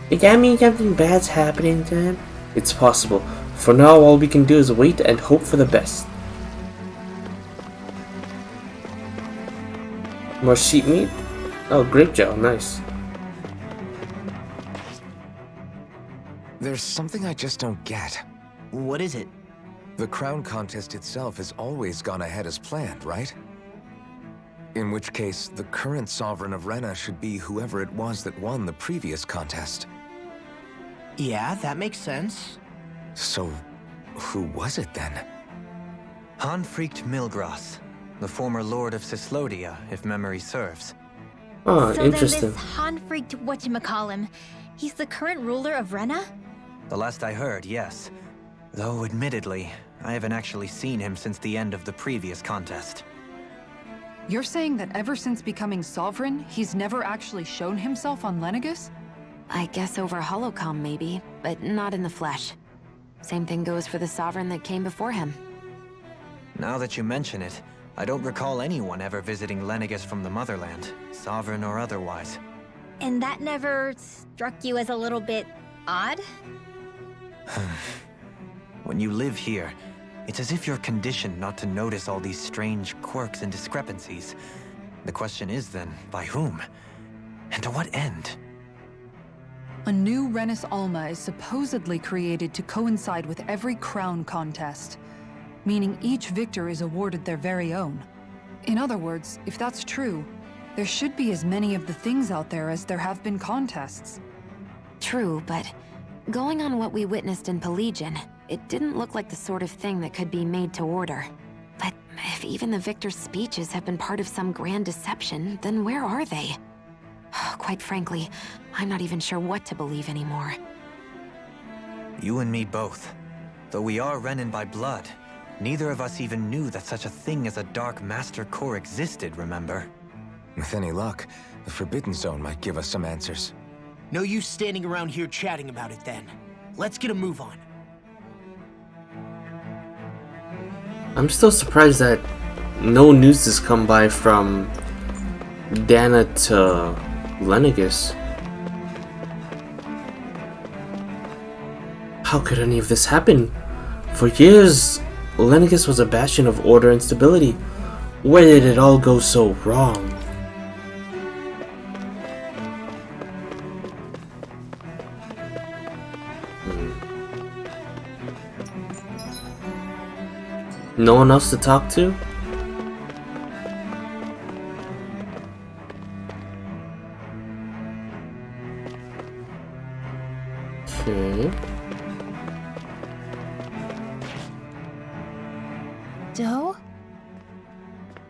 Does that mean something bad's happening to him? It's possible. For now, all we can do is wait and hope for the best. More sheep meat? Oh, grape gel, nice. There's something I just don't get. What is it? The crown contest itself has always gone ahead as planned, right? In which case, the current sovereign of Rena should be whoever it was that won the previous contest. Yeah, that makes sense. So, who was it then? Hanfried Milgras, the former Lord of Cislodia, if memory serves. Oh, So interesting. then this Hanfried whatchamacallem, he's the current ruler of Rena? The last I heard, yes. Though, admittedly, I haven't actually seen him since the end of the previous contest. You're saying that ever since becoming sovereign, he's never actually shown himself on Lenegis? I guess over holocom maybe, but not in the flesh. Same thing goes for the sovereign that came before him. Now that you mention it, I don't recall anyone ever visiting Lenegis from the motherland, sovereign or otherwise. And that never struck you as a little bit odd? When you live here, it's as if you're conditioned not to notice all these strange quirks and discrepancies. The question is then, by whom? And to what end? A new Renis Alma is supposedly created to coincide with every crown contest, meaning each victor is awarded their very own. In other words, if that's true, there should be as many of the things out there as there have been contests. True, but going on what we witnessed in Pelagian, it didn't look like the sort of thing that could be made to order. But if even the victor's speeches have been part of some grand deception, then where are they? Quite frankly, I'm not even sure what to believe anymore. You and me both. Though we are Renan by blood, neither of us even knew that such a thing as a Dark Master Core existed, remember? With any luck, the Forbidden Zone might give us some answers. No use standing around here chatting about it then. Let's get a move on. I'm still surprised that no news has come by from Dana to Lenegis. How could any of this happen? For years, Lenegis was a bastion of order and stability. Where did it all go so wrong? No one else to talk to? Okay. Doe?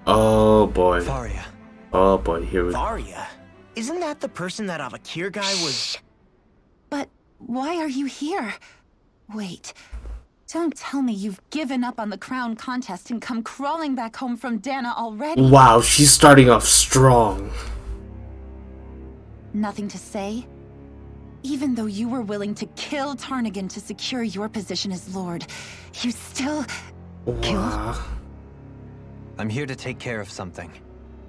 Oh boy. Faria. Oh boy, here we go. Varia? Isn't that the person that Avakir guy was... But why are you here? Wait. Don't tell me you've given up on the crown contest and come crawling back home from Dana already. Wow, she's starting off strong. Nothing to say? Even though you were willing to kill Tarnigan to secure your position as Lord, you still... Wow. I'm here to take care of something.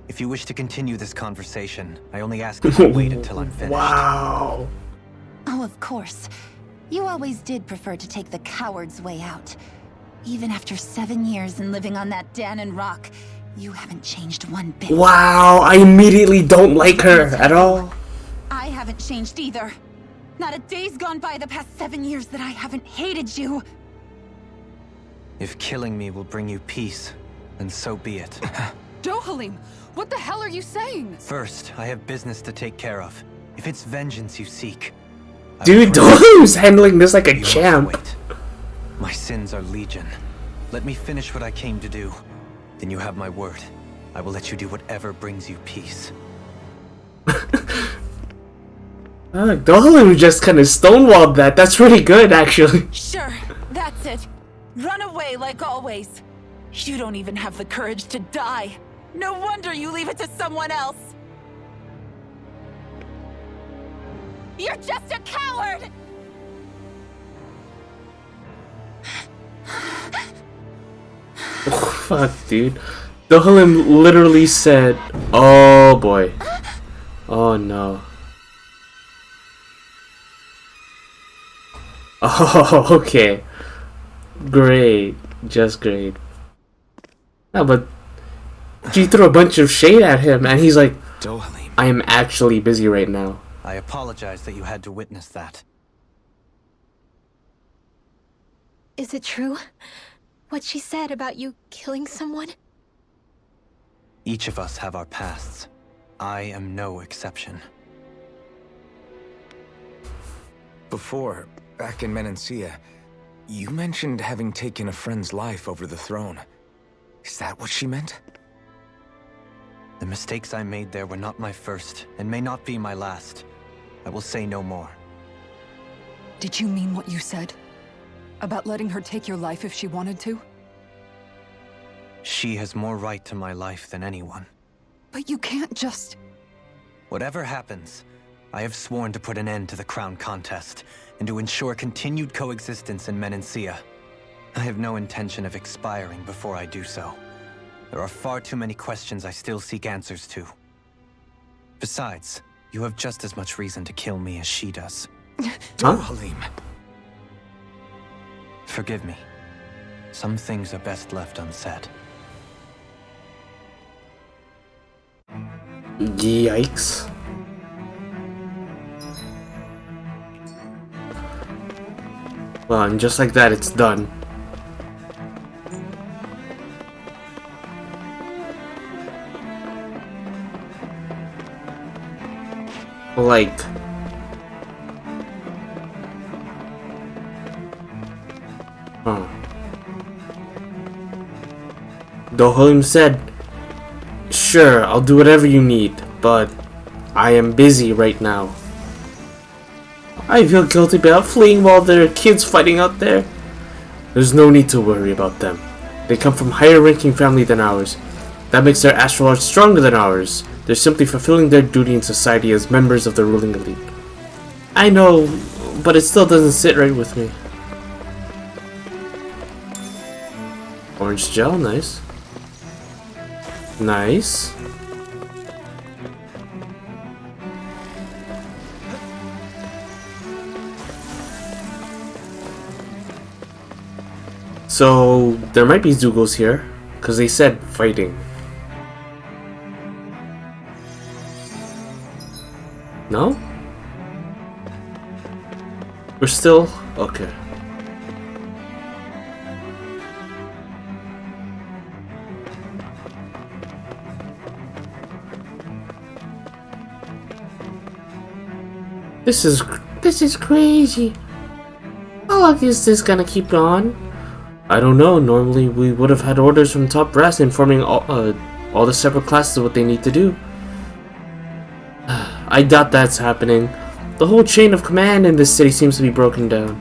If you wish to continue this conversation, I only ask that you wait until I'm finished. Wow. Oh, of course. You always did prefer to take the coward's way out. Even after 7 years and living on that Danon rock, you haven't changed one bit. Wow, I immediately don't like her at all. I haven't changed either. Not a day's gone by the past 7 years that I haven't hated you. If killing me will bring you peace, then so be it. Dohalim, what the hell are you saying? First, I have business to take care of. If it's vengeance you seek... I Dude, will bring it. Dohalim's handling this like a You must champ. wait. My sins are legion. Let me finish what I came to do. Then you have my word. I will let you do whatever brings you peace. Dohalim just kind of stonewalled that. That's really good, actually. Sure, that's it. Run away like always. You don't even have the courage to die. No wonder you leave it to someone else. You're just a coward! Oh, fuck, dude. Dohalim literally said, oh boy. Oh no. Oh, okay. Great. Just great. Yeah, but she threw a bunch of shade at him, and he's like, Dohalim. I am actually busy right now. I apologize that you had to witness that. Is it true? What she said about you killing someone? Each of us have our pasts. I am no exception. Before, back in Menancia, you mentioned having taken a friend's life over the throne. Is that what she meant? The mistakes I made there were not my first, and may not be my last. I will say no more. Did you mean what you said? About letting her take your life if she wanted to? She has more right to my life than anyone. But you can't just... Whatever happens, I have sworn to put an end to the crown contest, and to ensure continued coexistence in Menancia. I have no intention of expiring before I do so. There are far too many questions I still seek answers to. Besides, you have just as much reason to kill me as she does. Halim. Forgive me. Some things are best left unsaid. Yikes. Well, and just like that, it's done. Like... Huh. Dohalim said, "Sure, I'll do whatever you need, but I am busy right now." I feel guilty about fleeing while there are kids fighting out there. There's no need to worry about them. They come from higher ranking family than ours. That makes their astral art stronger than ours. They're simply fulfilling their duty in society as members of the ruling elite. I know, but it still doesn't sit right with me. Orange gel, nice. Nice. So, there might be Zugos here, because they said fighting. No? We're still... okay. This is crazy. How long is this gonna keep on? I don't know. Normally we would have had orders from top brass informing all the separate classes what they need to do. I doubt that's happening. The whole chain of command in this city seems to be broken down.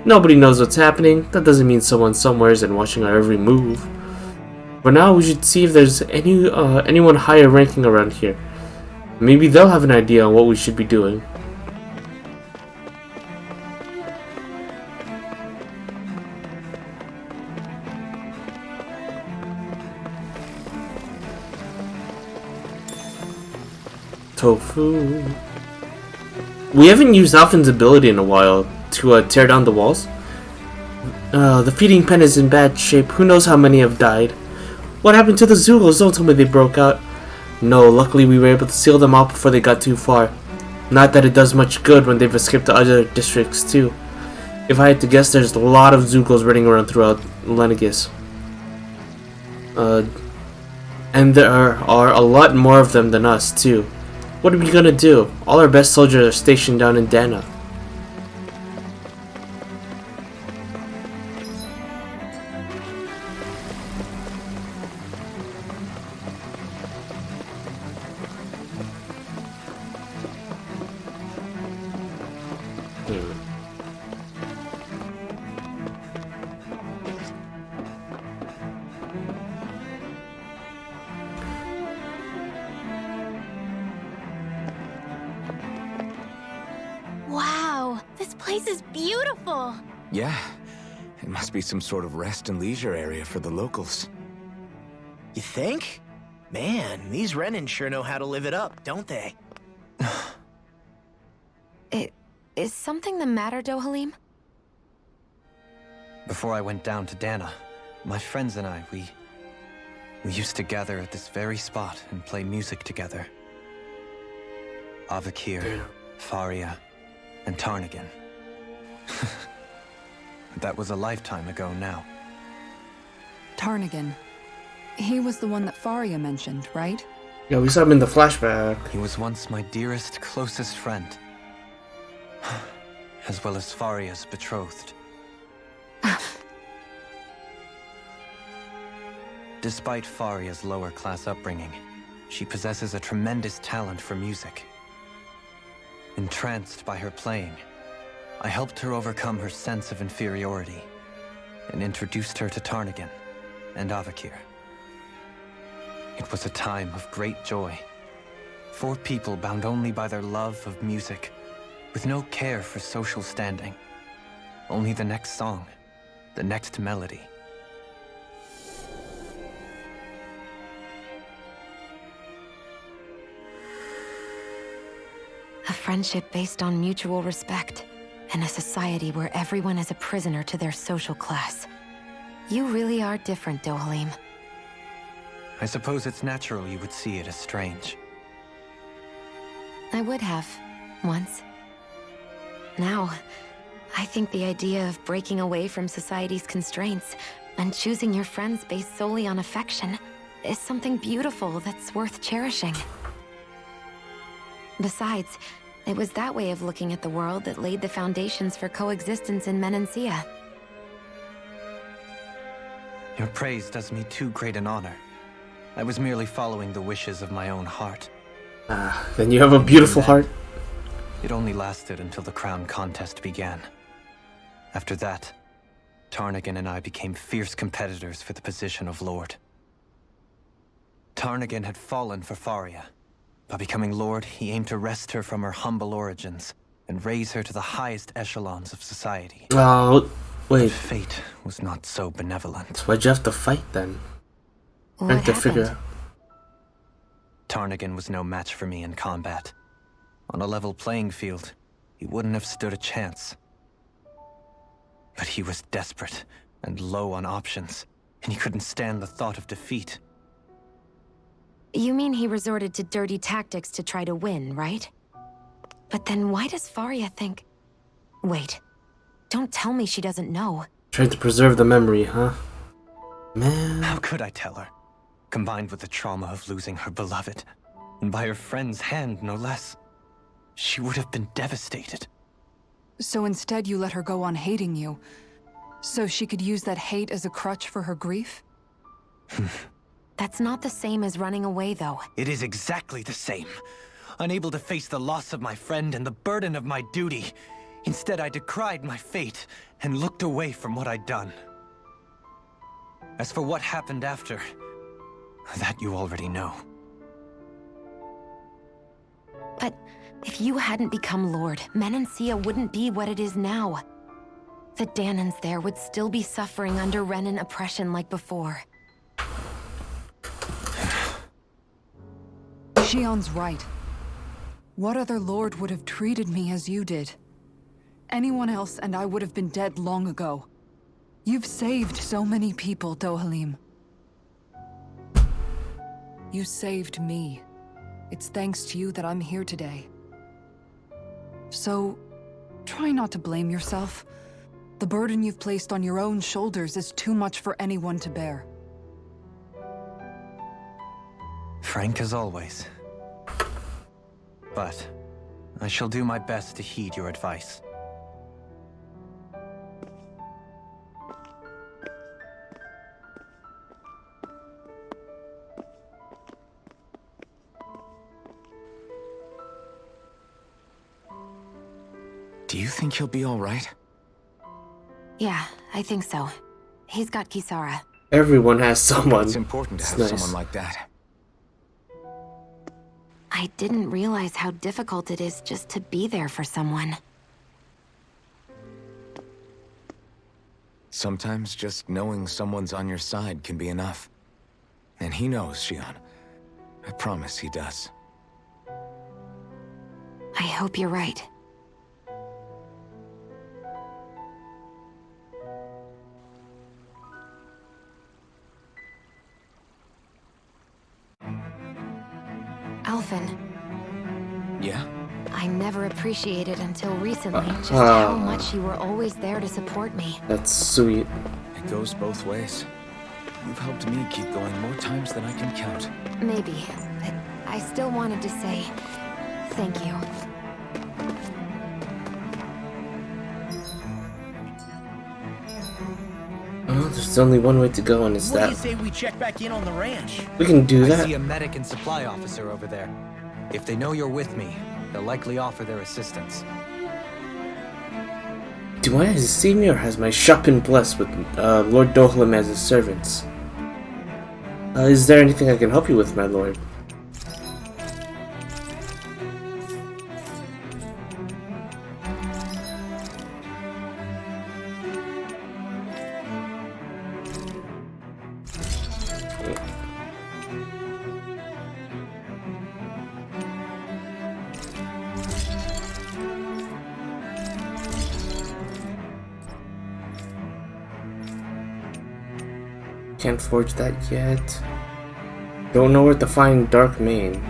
Nobody knows what's happening. That doesn't mean someone somewhere isn't watching our every move. For now, we should see if there's anyone higher ranking around here. Maybe they'll have an idea on what we should be doing. Tofu. We haven't used Alphin's ability in a while to tear down the walls. The feeding pen is in bad shape. Who knows how many have died? What happened to the Zugos? Don't tell me they broke out. No, luckily we were able to seal them out before they got too far. Not that it does much good when they've escaped to other districts too. If I had to guess, there's a lot of Zugos running around throughout Lenegis. And there are a lot more of them than us too. What are we gonna do? All our best soldiers are stationed down in Dana. Wow, this place is beautiful. Yeah, it must be some sort of rest and leisure area for the locals. You think? Man, these Renan sure know how to live it up, don't they? Is something the matter, Dohalim? Before I went down to Dana, my friends and I, we used to gather at this very spot and play music together. Avakir, Faria, and Tarnigan. That was a lifetime ago now. Tarnigan. He was the one that Faria mentioned, right? Yeah, we saw him in the flashback. He was once my dearest, closest friend. As well as Faria's betrothed. Despite Faria's lower class upbringing, she possesses a tremendous talent for music. Entranced by her playing, I helped her overcome her sense of inferiority and introduced her to Tarnigan and Avakir. It was a time of great joy. 4 people bound only by their love of music, with no care for social standing. Only the next song, the next melody. friendship based on mutual respect, and a society where everyone is a prisoner to their social class. You really are different, Dohalim. I suppose it's natural you would see it as strange. I would have, once. Now, I think the idea of breaking away from society's constraints and choosing your friends based solely on affection is something beautiful that's worth cherishing. Besides, it was that way of looking at the world that laid the foundations for coexistence in Menancia. Your praise does me too great an honor. I was merely following the wishes of my own heart. Then you have a beautiful heart. It only lasted until the crown contest began. After that, Tarnagin and I became fierce competitors for the position of Lord. Tarnagin had fallen for Faria. By becoming Lord, he aimed to wrest her from her humble origins and raise her to the highest echelons of society. Oh, wait. But fate was not so benevolent. So why'd you have to fight then? What To figure happened? out. Tarnagin was no match for me in combat. On a level playing field, he wouldn't have stood a chance. But he was desperate and low on options, and he couldn't stand the thought of defeat. You mean he resorted to dirty tactics to try to win, right? But then why does Faria think... Wait, don't tell me she doesn't know. Trying to preserve the memory, huh? Man. How could I tell her? Combined with the trauma of losing her beloved, and by her friend's hand, no less. She would have been devastated. So instead you let her go on hating you, so she could use that hate as a crutch for her grief? That's not the same as running away, though. It is exactly the same. Unable to face the loss of my friend and the burden of my duty. Instead, I decried my fate and looked away from what I'd done. As for what happened after, that you already know. But if you hadn't become Lord, Menancia wouldn't be what it is now. The Danans there would still be suffering under Renan oppression like before. Shion's right. What other lord would have treated me as you did? Anyone else and I would have been dead long ago. You've saved so many people, Dohalim. You saved me. It's thanks to you that I'm here today. So, try not to blame yourself. The burden you've placed on your own shoulders is too much for anyone to bear. Frank as always. But I shall do my best to heed your advice. Do you think he'll be all right? Yeah, I think so. He's got Kisara. Everyone has someone. It's important to have It's nice. someone like that. I didn't realize how difficult it is just to be there for someone. Sometimes just knowing someone's on your side can be enough. And he knows, Shion. I promise he does. I hope you're right. Alphen, Yeah? I never appreciated until recently just how much you were always there to support me. That's sweet. It goes both ways. You've helped me keep going more times than I can count. Maybe, but I still wanted to say thank you. Oh, there's only one way to go, and it's What do you that. say we check back in on the ranch? We can do I that. see a medic and supply officer over there. If they know you're with me, they'll likely offer their assistance. Do I see me, or has my shop been blessed with Lord Dohalim as his servants? Is there anything I can help you with, my lord? can't forge that yet. Don't know where to find Dark Mane.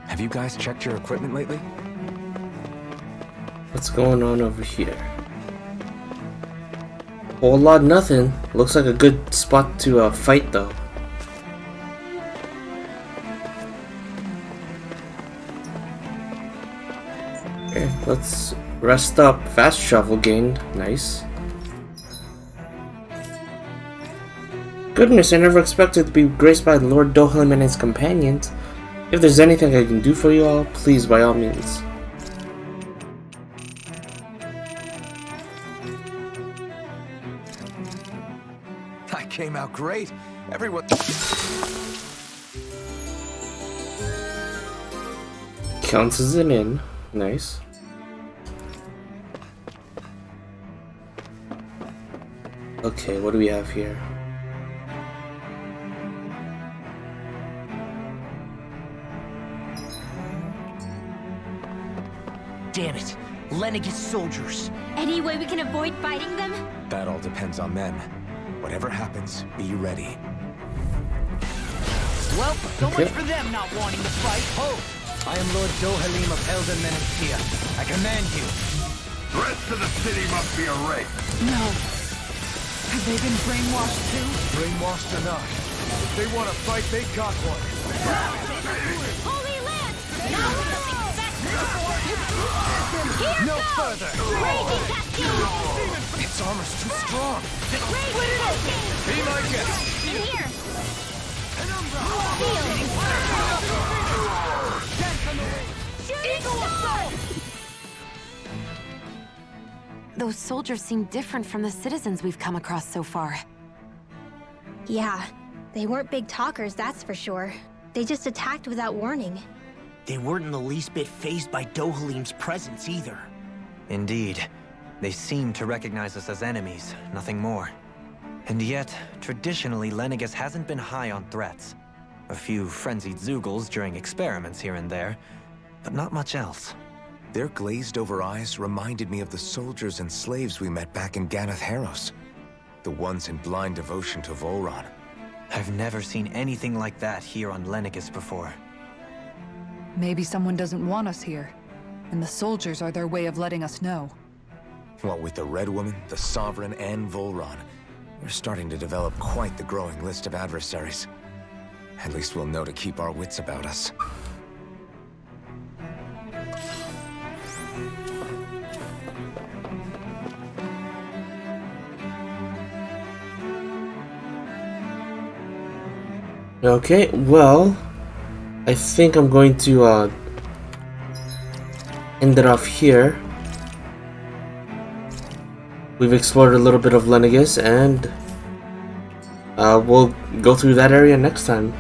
Have you guys checked your equipment lately? What's going on over here? Whole lot nothing. Looks like a good spot to fight though. Okay, let's rest up. Fast travel gained. Nice. Goodness, I never expected to be graced by Lord Dohalim and his companions. If there's anything I can do for you all, please, by all means. I came out great. Everyone... Counts as an inn. Nice. Okay, what do we have here? Damn it! Lenegis soldiers! Any way we can avoid fighting them? That all depends on them. Whatever happens, be ready. Well, so much for them not wanting to fight. Ho! I am Lord Dohalim of Elden Menastia. I command you. The rest of the city must be erased. No. Have they been brainwashed too? Brainwashed or not, if they want to fight, they got one. Holy Land! No further! Raging Cascade! Its armor's too strong. Raging Cascade! Be my guest. In here! Those soldiers seem different from the citizens we've come across so far. Yeah, they weren't big talkers, that's for sure. They just attacked without warning. They weren't in the least bit fazed by Dohalim's presence either. Indeed. They seem to recognize us as enemies, nothing more. And yet, traditionally, Lenegis hasn't been high on threats. A few frenzied Zeugles during experiments here and there, but not much else. Their glazed-over eyes reminded me of the soldiers and slaves we met back in Ganath Haros. The ones in blind devotion to Volron. I've never seen anything like that here on Lenegis before. Maybe someone doesn't want us here, and the soldiers are their way of letting us know. What with the Red Woman, the Sovereign, and Volron, we're starting to develop quite the growing list of adversaries. At least we'll know to keep our wits about us. Okay, well, I think I'm going to end it off here. We've explored a little bit of Lenegis, and we'll go through that area next time.